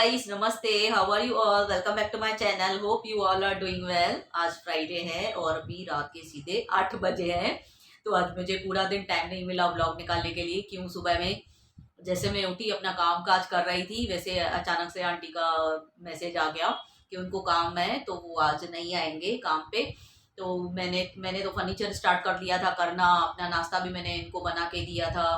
Guys, नमस्ते। How are you all? Welcome back to my channel. Hope you all are doing well. आज Friday है और अभी रात के सीधे 8 बजे हैं। तो आज मुझे पूरा दिन टाइम नहीं मिला व्लॉग निकालने के लिए। क्यों, सुबह में जैसे मैं उठी अपना काम काज कर रही थी, वैसे अचानक से आंटी का मैसेज आ गया कि उनको काम है तो वो आज नहीं आएंगे काम पे। तो मैंने तो फर्नीचर स्टार्ट कर दिया था करना। अपना नाश्ता भी मैंने इनको बना के दिया था,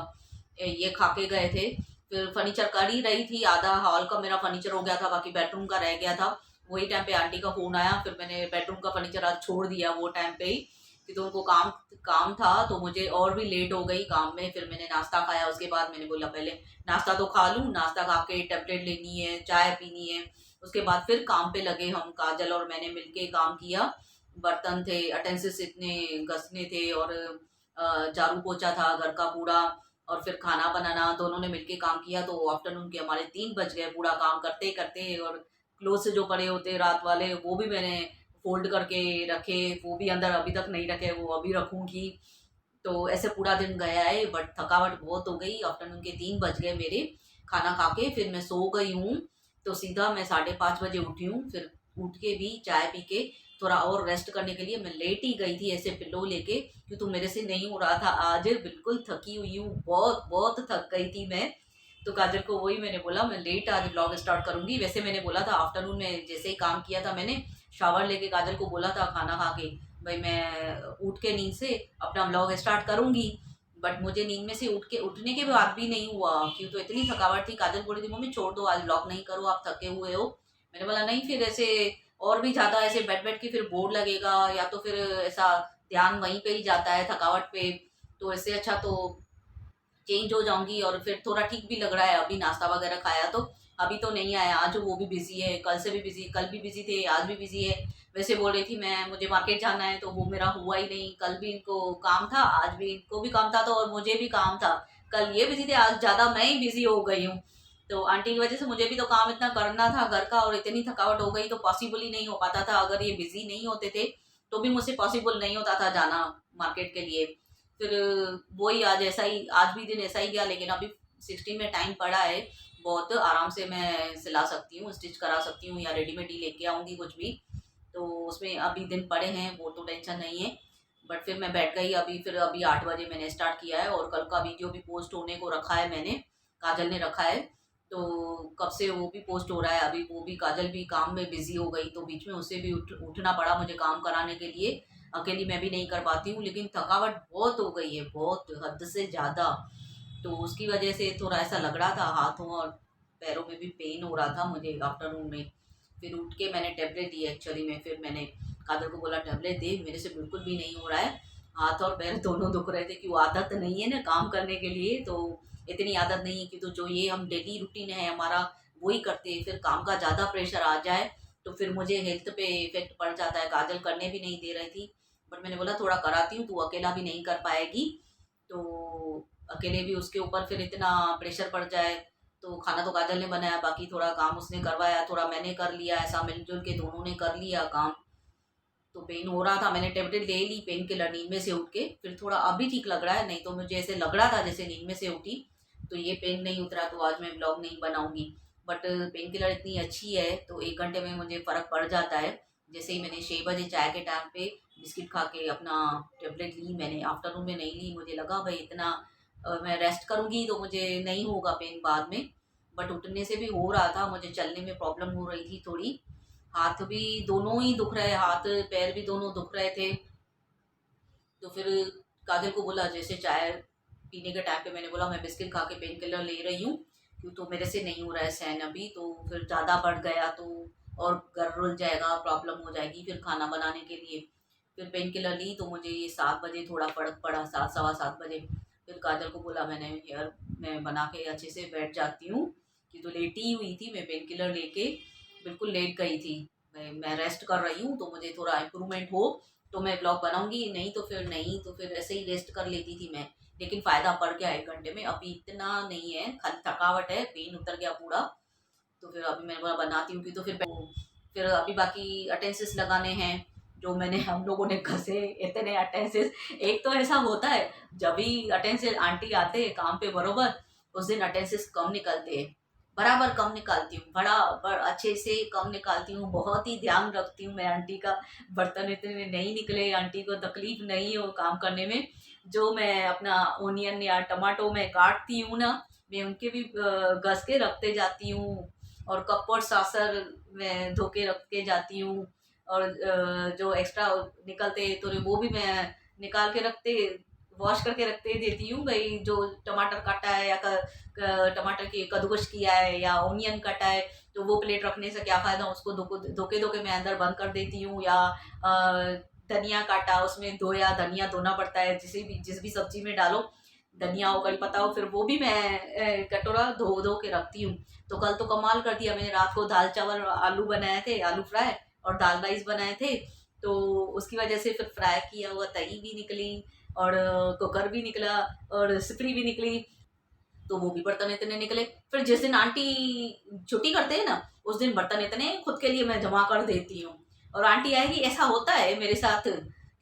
ये खा के गए थे। फिर फर्नीचर कर ही रही थी, आधा हॉल का मेरा फर्नीचर हो गया था, बाकी बेडरूम का रह गया था। वही टाइम पे आंटी का फोन आया, फिर मैंने बेडरूम का फर्नीचर आज छोड़ दिया वो टाइम पे ही, कि तो उनको काम काम था। तो मुझे और भी लेट हो गई काम में। फिर मैंने नाश्ता खाया, उसके बाद मैंने बोला पहले नाश्ता तो खा लूँ। नाश्ता खा के टैबलेट लेनी है, चाय पीनी है, उसके बाद फिर काम पे लगे हम। काजल और मैंने मिलके काम किया। बर्तन थे, अटेंसिस इतने घसने थे, और झाड़ू पोछा था घर का पूरा, और फिर खाना बनाना, दोनों ने मिलके काम किया। तो आफ्टरनून के हमारे 3 बज गए पूरा काम करते करते। और क्लोथ्स जो पड़े होते रात वाले वो भी मैंने फोल्ड करके रखे, वो भी अंदर अभी तक नहीं रखे, वो अभी रखूंगी। तो ऐसे पूरा दिन गया है, बट थकावट बहुत हो गई। आफ्टरनून के 3 बज गए मेरे खाना खा के। फिर मैं सो गई हूँ। तो सीधा मैं 5:30 बजे उठी हूँ। फिर उठ के भी चाय पी के थोड़ा और रेस्ट करने के लिए मैं लेट ही गई थी ऐसे पिलो लेके, कि तो मेरे से नहीं हो रहा था। आज बिल्कुल थकी हुई हूँ, बहुत बहुत थक गई थी मैं। तो काजल को वही मैंने बोला मैं लेट आज ब्लॉग स्टार्ट करूंगी। वैसे मैंने बोला था आफ्टरनून में जैसे ही काम किया था, मैंने शावर लेके काजल को बोला था खाना खा के, भाई मैं उठ के नींद से अपना ब्लॉग स्टार्ट करूंगी। बट मुझे नींद में से उठने के बाद भी नहीं हुआ, क्यों तो इतनी थकावट थी। काजल बोली थी मम्मी छोड़ दो, आज ब्लॉग नहीं करो, आप थके हुए हो। मैंने बोला नहीं, फिर ऐसे और भी ज्यादा ऐसे बैठ बैठ के फिर बोर लगेगा, या तो फिर ऐसा ध्यान वहीं पे ही जाता है थकावट पे। तो इससे अच्छा तो चेंज हो जाऊंगी। और फिर थोड़ा ठीक भी लग रहा है, अभी नाश्ता वगैरह खाया तो। अभी तो नहीं आया आज, वो भी बिजी है, कल से भी बिजी, कल भी बिजी थे, आज भी बिजी है। वैसे बोल रही थी मैं मुझे मार्केट जाना है, तो वो मेरा हुआ ही नहीं। कल भी इनको काम था, आज भी इनको भी काम था, तो और मुझे भी काम था। कल ये बिजी थे, आज ज्यादा मैं ही बिजी हो गई हूँ। तो आंटी की वजह से मुझे भी तो काम इतना करना था घर का, और इतनी थकावट हो गई तो पॉसिबल ही नहीं हो पाता था। अगर ये बिजी नहीं होते थे तो भी मुझसे पॉसिबल नहीं होता था जाना मार्केट के लिए। फिर वही आज ऐसा ही, आज भी दिन ऐसा ही गया। लेकिन अभी 16 में टाइम पड़ा है, बहुत आराम से मैं सिला सकती हूँ, स्टिच करा सकती हूँ, या रेडीमेड ही लेके आऊँगी कुछ भी। तो उसमें अभी दिन पड़े हैं, वो तो टेंशन नहीं है। बट फिर मैं बैठ गई अभी। फिर अभी 8 बजे मैंने स्टार्ट किया है, और कल का वीडियो भी पोस्ट होने को रखा है मैंने, काजल ने रखा है। तो कब से वो भी पोस्ट हो रहा है। अभी वो भी, काजल भी काम में बिजी हो गई, तो बीच में उसे भी उठना पड़ा मुझे काम कराने के लिए। अकेली मैं भी नहीं कर पाती हूँ, लेकिन थकावट बहुत हो गई है, बहुत हद से ज़्यादा। तो उसकी वजह से थोड़ा ऐसा लग रहा था, हाथों और पैरों में भी पेन हो रहा था मुझे आफ्टरनून में। फिर उठ के मैंने टेबलेट ली एक्चुअली में। फिर मैंने कादर को बोला टेबलेट दे, मेरे से बिल्कुल भी नहीं हो रहा है, हाथ और पैर दोनों दुख रहे थे। कि वो आदत नहीं है ना काम करने के लिए, तो इतनी आदत नहीं है कि तो जो ये हम डेली रूटीन है हमारा वही करते हैं, फिर काम का ज़्यादा प्रेशर आ जाए तो फिर मुझे हेल्थ पे इफेक्ट पड़ जाता है। काजल करने भी नहीं दे रही थी, बट मैंने बोला थोड़ा कराती हूँ, तू अकेला भी नहीं कर पाएगी। तो अकेले भी उसके ऊपर फिर इतना प्रेशर पड़ जाए। तो खाना तो काजल ने बनाया, बाकी थोड़ा काम उसने करवाया, थोड़ा मैंने कर लिया, ऐसा मिलजुल के दोनों ने कर लिया काम। तो पेन हो रहा था, मैंने टेबलेट ले ली पेन किलर नींद में से उठ के। फिर थोड़ा अभी ठीक लग रहा है, नहीं तो मुझे ऐसे लग रहा था जैसे नींद में से उठी तो ये पेन नहीं उतरा, तो आज मैं ब्लॉग नहीं बनाऊंगी। बट पेन किलर इतनी अच्छी है तो 1 घंटे में मुझे फ़र्क पड़ जाता है। जैसे ही मैंने 6 बजे चाय के टाइम पे बिस्किट खा के अपना टेबलेट ली, मैंने आफ्टरनून में नहीं ली। मुझे लगा भाई इतना मैं रेस्ट करूंगी तो मुझे नहीं होगा पेन बाद में। बट उठने से भी हो रहा था, मुझे चलने में प्रॉब्लम हो रही थी थोड़ी। हाथ भी दोनों ही दुख रहे, हाथ पैर भी दोनों दुख रहे थे। तो फिर काजल को बोला, जैसे चाय पीने के टाइम पे मैंने बोला मैं बिस्किट खा के पेन किलर ले रही हूँ, क्यों तो मेरे से नहीं हो रहा है सहन अभी। तो फिर ज़्यादा बढ़ गया तो और घर रुल जाएगा, प्रॉब्लम हो जाएगी फिर खाना बनाने के लिए। फिर पेन किलर ली तो मुझे ये 7 बजे थोड़ा फर्क पड़ा, 7 सवा 7 बजे। फिर काजल को बोला मैंने, यार मैं बना के अच्छे से बैठ जाती हूँ, कि तो लेटी हुई थी मैं पेन किलर लेके, बिल्कुल लेट गई थी। मैं रेस्ट कर रही हूँ, तो मुझे थोड़ा इम्प्रूवमेंट हो तो मैं ब्लॉग बनाऊंगी, नहीं तो फिर ऐसे ही रेस्ट कर लेती थी मैं। लेकिन फायदा पड़ गया 1 घंटे में, अभी इतना नहीं है, खाली थकावट है, पेन उतर गया पूरा। तो फिर अभी मैंने बोला बनाती हूँ, कि तो फिर अभी बाकी अटेंसेस लगाने हैं जो मैंने हम लोगों ने घसे इतने अटेंसेस। एक तो ऐसा होता है जब भी अटेंसेस आंटी आते हैं काम पे बरोबर, उस दिन अटेंसेस कम निकलते हैं। बराबर कम निकालती हूँ, अच्छे से कम निकालती हूँ, बहुत ही ध्यान रखती हूँ मैं आंटी का बर्तन इतने नहीं निकले, आंटी को तकलीफ नहीं हो काम करने में। जो मैं अपना ओनियन या टमाटो में काटती हूँ ना, मैं उनके भी घस के रखते जाती हूँ, और कप और सासर में धो के रख के जाती हूँ, और जो एक्स्ट्रा निकलते तो वो भी मैं निकाल के रखते वॉश करके रखते देती हूँ। भाई जो टमाटर काटा है या टमाटर की कद्दूकस किया है या ओनियन कटा है, तो वो प्लेट रखने से क्या फायदा, उसको धोके धोके मैं अंदर बंद कर देती हूँ। या धनिया काटा, उसमें धोया, धनिया धोना पड़ता है, जिस भी सब्जी में डालो, धनिया हो कड़ी पत्ता हो, फिर वो भी मैं कटोरा धो धो के रखती हूँ। तो कल तो कमाल कर दिया मैंने, रात को दाल चावल आलू बनाए थे, आलू फ्राई और दाल राइस बनाए थे, तो उसकी वजह से फिर फ्राई किया हुआ तरी भी निकली, और कुकर भी निकला, और सिपरी भी निकली, तो वो भी बर्तन इतने निकले। फिर जिस दिन आंटी छुट्टी करते हैं ना, उस दिन बर्तन इतने खुद के लिए मैं जमा कर देती हूँ। और आंटी आएगी, ऐसा होता है मेरे साथ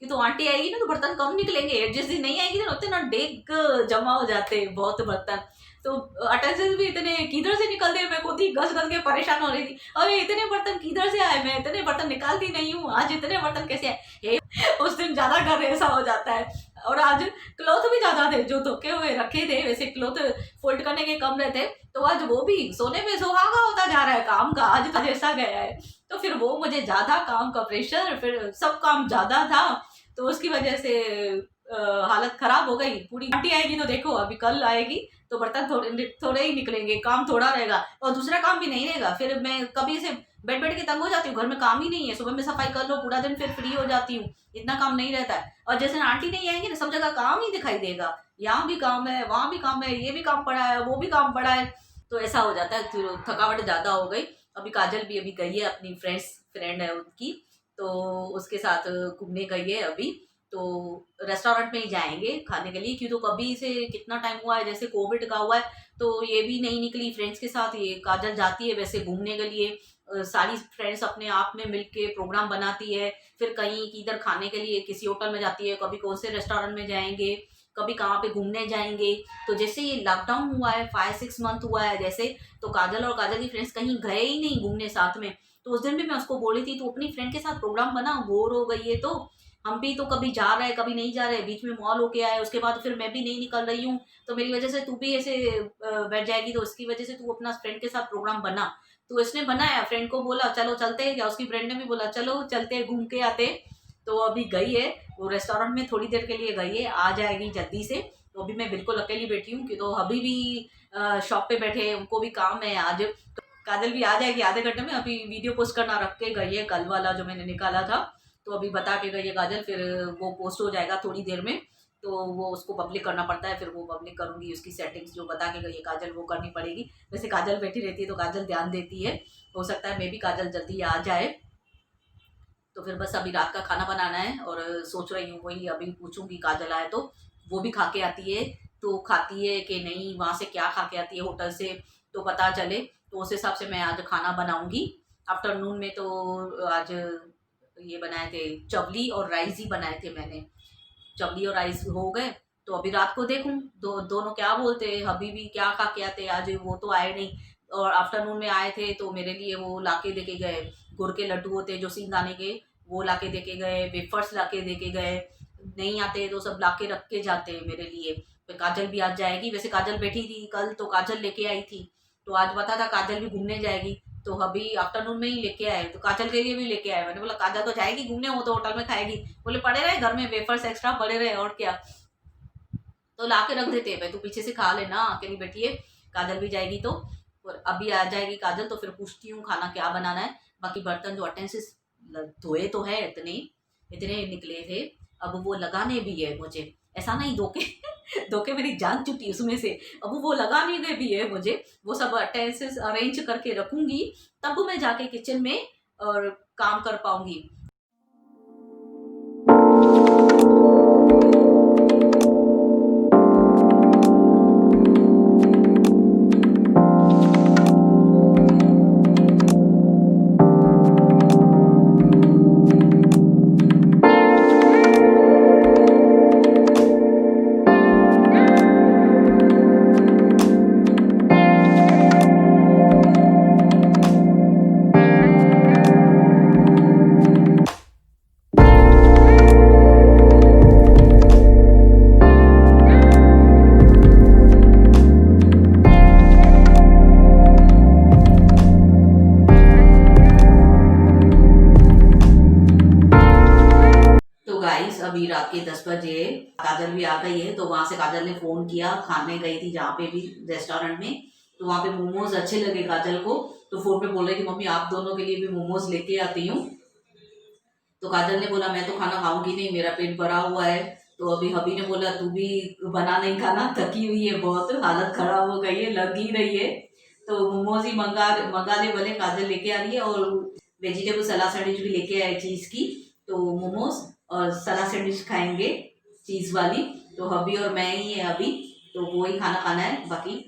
कि तो आंटी आएगी ना तो बर्तन कम निकलेंगे, जिस दिन नहीं आएगी ना उतने ना डेग जमा हो जाते हैं बहुत बर्तन। तो अटेंडेंस भी इतने किधर से निकलते हैं, मैं खुद ही घस घस के परेशान हो रही थी, अरे इतने बर्तन किधर से आए, मैं इतने बर्तन निकालती नहीं हूँ, आज इतने बर्तन कैसे आए। उस दिन ज्यादा घर ऐसा हो जाता है। और आज क्लॉथ भी ज्यादा थे जो धोके हुए रखे थे, वैसे क्लॉथ फोल्ड करने के कम रहते, तो आज वो भी सोने में सुहागा होता जा रहा है काम का, आज ऐसा गया है। तो फिर वो मुझे ज्यादा काम का प्रेशर, फिर सब काम ज्यादा था, तो उसकी वजह से हालत खराब हो गई पूरी। आंटी आएगी तो देखो, अभी कल आएगी तो बर्तन थोड़े ही निकलेंगे, काम थोड़ा रहेगा, और दूसरा काम भी नहीं रहेगा। फिर मैं कभी से बैठ बैठ के तंग हो जाती हूँ, घर में काम ही नहीं है, सुबह में सफाई कर लो पूरा दिन, फिर फ्री हो जाती हूँ, इतना काम नहीं रहता है। और जैसे आंटी नहीं आएंगी ना, सब जगह काम ही दिखाई देगा, यहाँ भी काम है, वहां भी काम है, ये भी काम पड़ा है, वो भी काम पड़ा है, तो ऐसा हो जाता है, तो थकावट ज्यादा हो गई। अभी काजल भी अभी गई है, अपनी फ्रेंड है उनकी, तो उसके साथ घूमने गई है अभी। तो रेस्टोरेंट में ही जाएंगे खाने के लिए, क्यों तो कभी से कितना टाइम हुआ है, जैसे कोविड का हुआ है, तो ये भी नहीं निकली फ्रेंड्स के साथ। ये काजल जाती है वैसे घूमने के लिए, सारी फ्रेंड्स अपने आप में मिलके प्रोग्राम बनाती है, फिर कहीं किधर खाने के लिए किसी होटल में जाती है, कभी कौन से रेस्टोरेंट में जाएंगे, कभी कहाँ पे घूमने जाएंगे। तो जैसे ये लॉकडाउन हुआ है, 5-6 मंथ हुआ है जैसे, तो काजल और काजल की फ्रेंड्स कहीं गए ही नहीं घूमने साथ में। तो उस दिन भी मैं उसको बोली थी, तू अपनी फ्रेंड के साथ प्रोग्राम बना, बोर हो गई है तो। हम भी तो कभी जा रहे हैं कभी नहीं जा रहे, बीच में मॉल होके आए, उसके बाद फिर मैं भी नहीं निकल रही हूँ, तो मेरी वजह से तू भी ऐसे बैठ जाएगी, तो उसकी वजह से तू अपना फ्रेंड के साथ प्रोग्राम बना। तो इसने बनाया, फ्रेंड को बोला चलो चलते हैं क्या, उसकी फ्रेंड ने भी बोला चलो चलते हैं घूम के आते। तो अभी गई है वो रेस्टोरेंट में, थोड़ी देर के लिए गई है, आ जाएगी जल्दी से। तो अभी मैं बिल्कुल अकेली बैठी हूँ, कि तो अभी भी शॉप पे बैठे हैं, उनको भी काम है आज। तो काजल भी आ जाएगी आधे घंटे में, अभी वीडियो पोस्ट करना रख के गई है, कल वाला जो मैंने निकाला था, तो अभी बता के गई है काजल, फिर वो पोस्ट हो जाएगा थोड़ी देर में, तो वो उसको पब्लिक करना पड़ता है, फिर वो पब्लिक करूंगी, उसकी सेटिंग्स जो बता के गई है काजल वो करनी पड़ेगी। वैसे काजल बैठी रहती है तो काजल ध्यान देती है, हो सकता है मे भी काजल जल्दी आ जाए। तो फिर बस अभी रात का खाना बनाना है, और सोच रही हूँ वही अभी पूछूंगी काजल आए तो, वो भी खा के आती है तो खाती है कि नहीं, वहाँ से क्या खा के आती है होटल से, तो पता चले, तो उस हिसाब से मैं आज खाना बनाऊंगी। आफ्टरनून में तो आज ये बनाए थे, चवली और राइस ही बनाए थे मैंने, चवली और राइस हो गए। तो अभी रात को देखूं दोनों क्या बोलते हैं, अभी भी क्या खा के आते हैं, आज वो तो आए नहीं। और आफ्टरनून में आए थे तो मेरे लिए वो लाके देके गए, गुड़ के लड्डू होते हैं जो सींगदाने के, वो लाके देके गए, वेफर्स लाके देके गए, नहीं आते तो सब लाके रख के जाते हैं मेरे लिए। फिर काजल भी आज जाएगी, वैसे काजल बैठी थी कल तो काजल लेके आई थी, तो आज पता था काजल भी घूमने जाएगी, तो अभी आफ्टरनून में ही लेके आए, तो काजल के लिए भी लेके आए। मैंने बोला काजल तो जाएगी घूमने, वो तो होटल में खाएगी, बोले पड़े रहे घर में वेफर्स एक्स्ट्रा पड़े रहे और क्या, तो ला के रख देते हैं, भाई तू पीछे से खा लेना, अकेली बैठी है, काजल भी जाएगी तो। और अभी आ जाएगी काजल तो फिर पूछती हूँ खाना क्या बनाना है। बाकी बर्तन जो अटेंसिस धोए तो है, इतने इतने निकले थे, अब वो लगाने भी है मुझे, ऐसा नहीं धोके धोके मेरी जान छुट्टी उसमें से, अब वो लगाने के भी है मुझे, वो सब अटेंसिस अरेंज करके रखूंगी, तब मैं जाके किचन में और काम कर पाऊंगी। 10 बजे, काजल भी आ गई है। तो वहाँ से काजल ने फ़ोन किया, खाने गई थी जहाँ पे भी रेस्टोरेंट में, तो वहाँ पे मोमोज अच्छे लगे काजल को। तो फ़ोन पे बोल रही थी, मम्मी आप दोनों के लिए भी मोमोज लेके आती हूँ। तो काजल ने बोला मैं तो खाना खाऊंगी नहीं, मेरा पेट भरा हुआ है। तो अभी हबी ने बोला तू भी बना नहीं खाना, थकी हुई है बहुत, हालत खराब हो गई है, लग ही रही है। तो मोमोज ही मंगा मंगा ले बोले, काजल लेके आ रही है। और वेजिटेबल सलाद सैंडविच भी लेके आए चीज़ की। तो मोमोज और सलाद सैंडविच खाएंगे चीज़ वाली। तो हबी और मैं ही है अभी, तो वो ही खाना खाना है, बाकी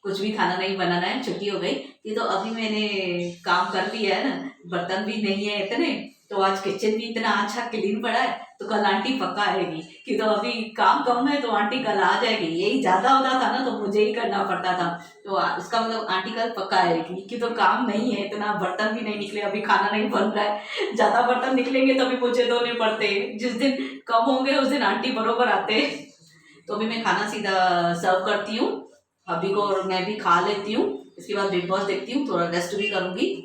कुछ भी खाना नहीं बनाना है। छुट्टी हो गई ये तो अभी मैंने काम कर लिया है ना, बर्तन भी नहीं है इतने। तो आज किचन भी इतना अच्छा क्लीन पड़ा है, तो कल आंटी पक्का आएगी। कि तो अभी काम कम है तो आंटी कल आ जाएगी, यही ज्यादा होता था ना तो मुझे ही करना पड़ता था। तो इसका मतलब आंटी कल पक्का आएगी, कि तो काम नहीं है इतना, बर्तन भी नहीं निकले, अभी खाना नहीं बन रहा है। ज्यादा बर्तन निकलेंगे तभी मुझे धोने पड़ते, जिस दिन कम होंगे उस दिन आंटी बरोबर आते। तो अभी मैं खाना सीधा सर्व करती हूँ अभी को, और मैं भी खा लेती हूँ। इसके बाद बिग बॉस देखती हूँ, थोड़ा रेस्ट भी करूंगी।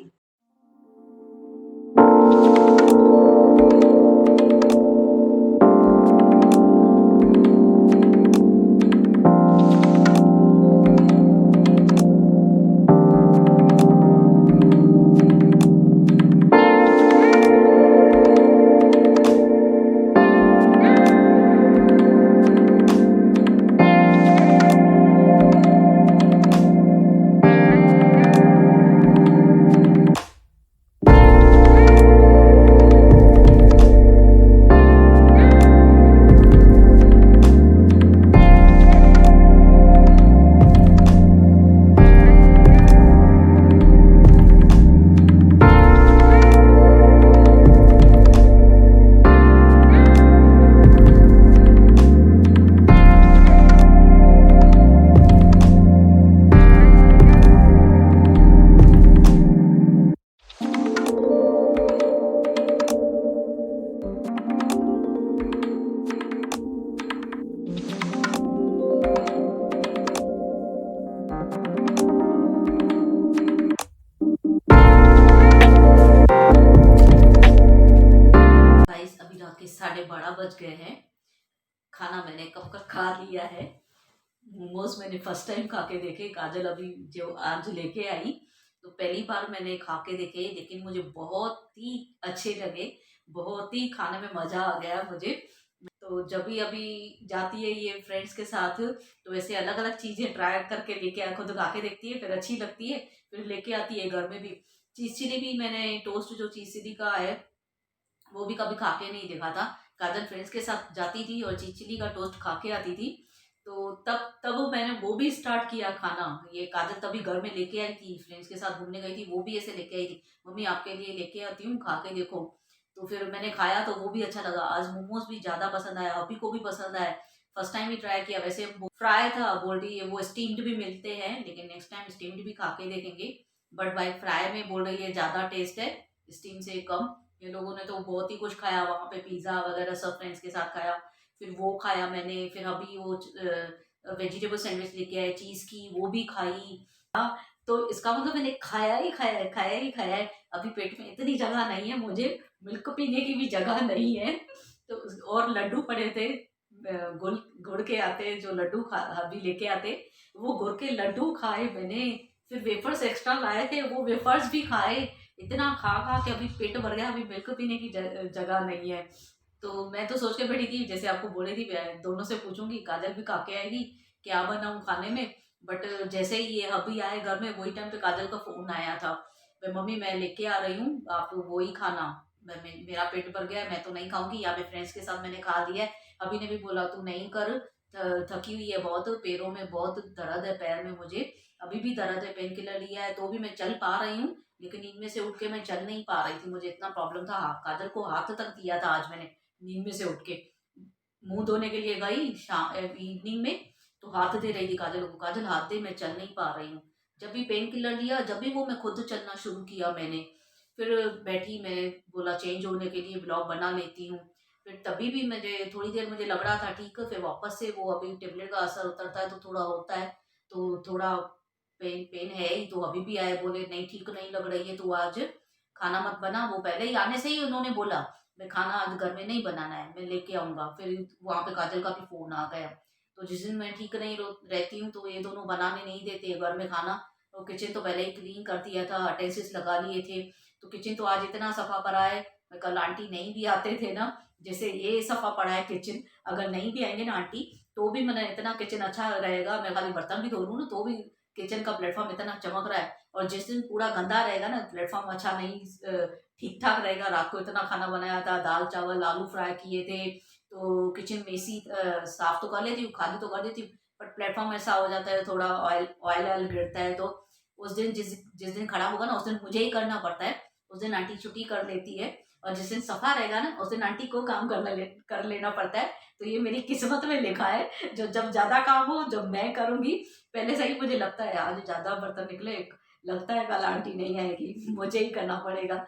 गाइस अभी रात के 12:30 बज गए हैं। खाना मैंने कब का खा लिया है। मोमोज मैंने फर्स्ट टाइम खा के देखे, काजल अभी जो आज लेके आई, तो पहली बार मैंने खा के देखे, लेकिन मुझे बहुत ही अच्छे लगे, बहुत ही खाने में मजा आ गया मुझे। तो जब भी अभी जाती है ये फ्रेंड्स के साथ, तो ऐसे अलग अलग चीजें ट्राई करके लेके आ, खुद खा के देखती है, फिर अच्छी लगती है, फिर लेके आती है घर में भी। चीज चिली भी मैंने टोस्ट जो चीज चिली का है वो भी कभी खा के नहीं देखा था। काजल फ्रेंड्स के साथ जाती थी और चीज चिली का टोस्ट खा के आती थी, तो तब तब मैंने वो भी स्टार्ट किया खाना। ये काजल तभी घर में लेके आई थी, फ्रेंड्स के साथ घूमने गई थी, वो भी ऐसे लेके आई थी, मम्मी आपके लिए लेके आती हूँ खा के देखो। तो फिर मैंने खाया तो वो भी अच्छा लगा। आज मोमोज भी ज्यादा पसंद आया, अभी को भी पसंद आया। फर्स्ट टाइम ही ट्राई किया, वैसे फ्राई था, बोल रही है वो स्टीम्ड भी मिलते हैं, लेकिन नेक्स्ट टाइम स्टीम्ड भी खा के देखेंगे। बट भाई फ्राई में बोल रही है ज्यादा टेस्ट है, स्टीम से कम। ये लोगों ने तो बहुत ही कुछ खाया वहां पे, पिज्जा वगैरह सब फ्रेंड्स के साथ खाया। फिर वो खाया मैंने, फिर अभी वो वेजिटेबल सैंडविच लेके आए चीज की, वो भी खाई। तो इसका मतलब मैंने खाया ही खाया है, खाया ही खाया है। अभी पेट में इतनी जगह नहीं है मुझे, मिल्क पीने की भी जगह नहीं है। तो और लड्डू पड़े थे, गुड़ गुड़ के आते जो लड्डू खा अभी लेके आते, वो गुड़ के लड्डू खाए मैंने। फिर वेफर्स एक्स्ट्रा लाए थे, वो वेफर्स भी खाए। इतना खा खा के अभी पेट भर गया, अभी मिल्क पीने की जगह नहीं है। तो मैं तो सोच के बैठी थी, जैसे आपको बोली थी, दोनों से पूछूंगी, काजल भी खा के आएगी, क्या बनाऊं खाने में। बट जैसे ही ये अभी आए घर में, वही टाइम पे काजल का फोन आया था, मम्मी मैं लेके आ रही हूँ, आप वो ही खाना। मेरा पेट भर गया है, मैं तो नहीं खाऊंगी, या मैं फ्रेंड्स के साथ मैंने खा लिया है। अभी ने भी बोला तू नहीं कर, थकी हुई है बहुत, पैरों में बहुत दर्द है, पैर में मुझे अभी भी दर्द है, पेन किलर लिया है तो भी मैं चल पा रही हूँ, लेकिन नींद में से उठ के मैं चल नहीं पा रही थी, मुझे इतना प्रॉब्लम था। काजल को हाथ तक दिया था आज मैंने, नींद में से उठ के मुंह धोने के लिए गई शाम इवनिंग में, तो हाथ दे रही थी काजल को, काजल हाथ दे, मैं चल नहीं पा रही हूँ। जब भी पेन किलर लिया, जब भी वो मैं खुद चलना शुरू किया मैंने, फिर बैठी, मैं बोला चेंज होने के लिए ब्लॉग बना लेती हूँ। फिर तभी भी मुझे थोड़ी देर मुझे लग रहा था ठीक है, फिर वापस से वो अभी टेबलेट का असर उतरता है तो थोड़ा होता है, तो थोड़ा पेन पेन है ही। तो अभी भी आए, बोले नहीं ठीक नहीं लग रही है तो आज खाना मत बना। वो पहले ही आने से ही उन्होंने बोला मैं खाना आज घर में नहीं बनाना है, मैं लेके आऊंगा। फिर वहां पे काजल का भी फोन आ गया। तो जिस दिन मैं ठीक नहीं रहती हूँ तो ये दोनों बनाने नहीं देते घर में खाना। तो किचन तो पहले ही क्लीन कर दिया था, अटेंसिस लगा लिए थे। तो किचन तो आज इतना सफा पड़ा है। मैं कल आंटी नहीं भी आते थे ना, जैसे ये सफा पड़ा है किचन। अगर नहीं भी आएंगे ना आंटी, तो भी मैंने इतना किचन अच्छा रहेगा। मैं खाली बर्तन भी धो लूँ ना तो भी किचन का प्लेटफॉर्म इतना चमक रहा है। और जिस दिन पूरा गंदा रहेगा ना, प्लेटफॉर्म अच्छा नहीं ठीक ठाक रहेगा। रात को इतना खाना बनाया था, दाल चावल आलू फ्राई किए थे। तो किचन में इसी साफ तो कर लेती हूँ, खाली तो कर देती हूँ, बट प्लेटफॉर्म ऐसा हो जाता है, थोड़ा ऑयल ऑयल ऑयल गिरता है। तो उस दिन जिस जिस दिन खराब होगा ना, उस दिन मुझे ही करना पड़ता है। उस दिन आंटी छुट्टी कर लेती है। और जिस दिन सफा रहेगा ना, उस दिन आंटी को काम कर लेना पड़ता है। तो ये मेरी किस्मत में लिखा है, जो जब ज्यादा काम हो जब मैं करूंगी। पहले से ही मुझे लगता है आज ज्यादा बर्तन निकले, लगता है कल आंटी नहीं आएगी, मुझे ही करना पड़ेगा।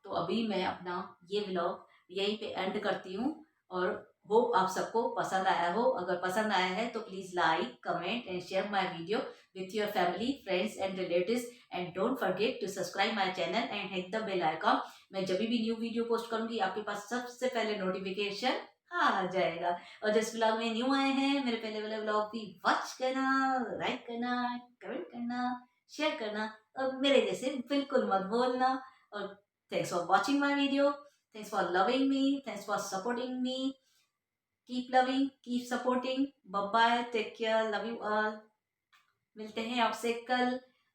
तो अभी मैं अपना ये व्लॉग यहीं पे एंड करती हूँ। और होप आप सबको पसंद आया हो। अगर पसंद आया है तो please like comment and share my video with your family friends and relatives. And don't forget to subscribe my channel and hit the bell icon. मैं जब भी न्यू वीडियो पोस्ट करूंगी आपके पास सबसे पहले नोटिफिकेशन आ जाएगा। और जिस व्लॉग में न्यू आए हैं, मेरे पहले वाले व्लॉग भी वॉच करना, लाइक करना, कमेंट करना, शेयर करना, और मेरे जैसे बिल्कुल मत बोलना। और thanks for watching my video. Thanks for loving me. Thanks for supporting me. Keep loving, keep supporting. Bye bye. Take care. Love you all. मिलते हैं आपसे कल।